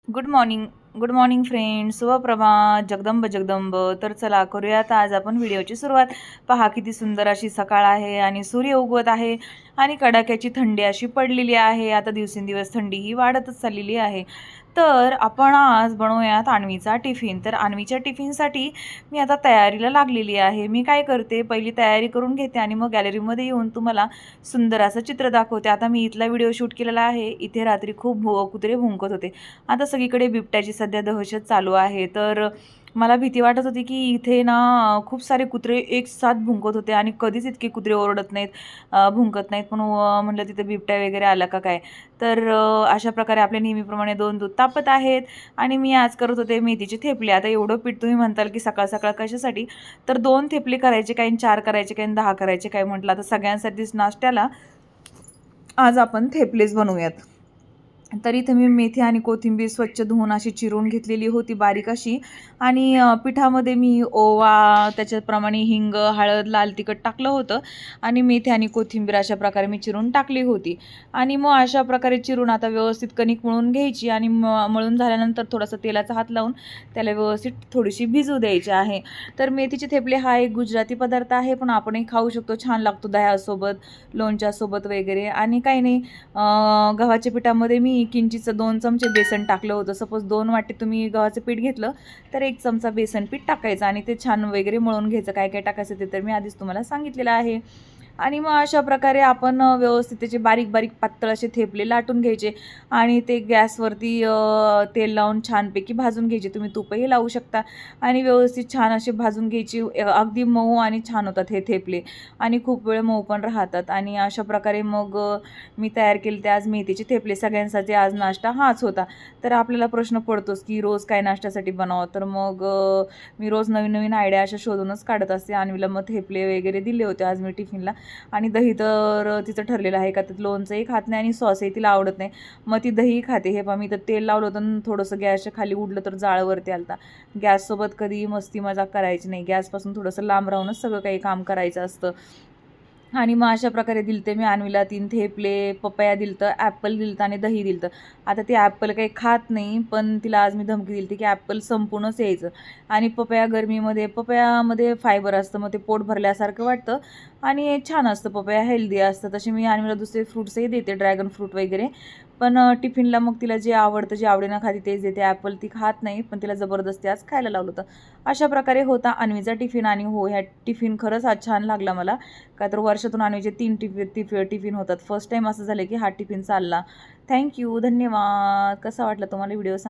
Good morning friends, शुभप्रभात. जगदंब जगदंब. तर चला करूयात आज आपण व्हिडिओची सुरुवात. पहा किती सुंदर अशी सकाळ आहे आणि सूर्य उगवत आहे आणि कडाक्याची थंडी अशी पडलेली आहे. आता दिवसेंदिवस थंडी ही वाढतच चाललेली आहे. तर आपण आज बनवूयात अन्वीचा टिफिन. तर अन्वीच्या टिफिनसाठी मी आता तयारीला लागलेली आहे. मी काय करते, पहिली तयारी करून घेते आणि मग गॅलरीमध्ये येऊन तुम्हाला सुंदर असं चित्र दाखवते. आता मी इथला व्हिडिओ शूट केलेला आहे. इथे रात्री खूप कुत्रे भुंकत होते. आता सगळीकडे बिबट्याची सध्या दहशत चालू आहे. तर मला भीती वाटत होती की इथे ना खूप सारे कुत्रे एक साथ भुंकत होते आणि कधीच इतके कुत्रे ओरडत नाहीत, भुंकत नाहीत. पण म्हटलं तिथे बिबट्या वगैरे आला का काय. तर अशा प्रकारे आपल्या नेहमीप्रमाणे 2 दूध तापत आहेत आणि मी आज करत होते मेथीचे थेपले. आता एवढं पीठ तुम्ही म्हणताल की सकाळ सकाळ कशासाठी, तर 2 थेपले करायचे, काही 4 करायचे, काही 10 करायचे, काय म्हटलं आता सगळ्यांसाठीच नाश्त्याला आज आपण थेपलेच बनवूयात. तर इथे मी मेथी आणि कोथिंबीर स्वच्छ धुवून अशी चिरून घेतलेली होती बारीक अशी. आणि पिठामध्ये मी ओवा, त्याच्याप्रमाणे हिंग, हळद, लाल तिखट टाकलं होतं आणि मेथी आणि कोथिंबीर अशा प्रकारे मी चिरून टाकली होती. आणि मग अशा प्रकारे चिरून आता व्यवस्थित कणिक मळून घ्यायची आणि मळून झाल्यानंतर थोडासा तेलाचा हात लावून त्याला व्यवस्थित थोडीशी भिजू द्यायची आहे. तर मेथीचे थेपले हा एक गुजराती पदार्थ आहे, पण आपणही खाऊ शकतो. छान लागतो दह्यासोबत, लोणच्यासोबत वगैरे. आणि काही नाही, गव्हाच्या पिठामध्ये मी किंचितचं 2 चमचे बेसन टाकलं होतं. सपोज 2 वाटी तुम्ही गव्हाचं पीठ घेतलं तर 1 चमचा बेसन पीठ टाकायचं आणि ते छान वगैरे मळून घ्यायचं. काय काय टाकायचं ते तर मी आधीच तुम्हाला सांगितलेलं आहे. आणि मग अशा प्रकारे आपण व्यवस्थित त्याचे बारीक बारीक पातळ असे थेपले लाटून घ्यायचे आणि ते गॅसवरती तेल लावून छानपैकी भाजून घ्यायचे. तुम्ही तूपही लावू शकता आणि व्यवस्थित छान असे भाजून घ्यायची. अगदी मऊ आणि छान होतात हे थेपले आणि खूप वेळ मऊ पण राहतात. आणि अशा प्रकारे मग मी तयार केले ते आज मेथीचे थेपले. सगळ्यांसाठी आज नाश्ता हाच होता. तर आपल्याला प्रश्न पडतोच की रोज काय नाश्त्यासाठी बनावं. तर मग मी रोज नवीन नवीन आयडिया अशा शोधूनच काढत असते. अन्वीला मग थेपले वगैरे दिले होते आज मी टिफिनला. आणि दही तर तिचं ठरलेलं आहे का त्यात लोणचंही खात नाही आणि सॉसही तिला आवडत नाही. मग ती दही खाते. हे पहा, मी तर तेल लावलं होतं आणि थोडंसं गॅसच्या खाली उडलं तर जाळवरती आलता. गॅससोबत कधी मस्ती मजाक करायची नाही. गॅसपासून थोडंसं लांब राहूनच सगळं काही काम करायचं असतं. आणि मग अशा प्रकारे दिलते मी अन्वीला 3 थेपले, पपया दिलतं, ॲपल दिलतं आणि दही दिलतं. आता ती ॲपल काही खात नाही, पण तिला आज मी धमकी दिली की ॲपल संपूनच यायचं. आणि पपया गरमीमध्ये, पपयामध्ये फायबर असतं, मग ते पोट भरल्यासारखं वाटतं आणि छान असतं. पपया हेल्दी असतं. तसे मी अन्वीला दुसरे फ्रूट्सही देते, ड्रॅगन फ्रूट वगैरे. पण टिफिनला मग तिला जे आवडतं, जे आवडीनं खाते तेच देते. ॲपल ती खात नाही, पण तिला जबरदस्ती आज खायला लावलं होतं. अशा प्रकारे होता अन्वीचा टिफिन. आणि हो, ह्या टिफिन खरंच आज छान लागला मला. का तर वर्षातून अन्वीचे 3 टिफिन होतात. फर्स्ट टाईम असं झालं की हा टिफिन चालला. थँक्यू, धन्यवाद. कसा वाटला तुम्हाला व्हिडिओ?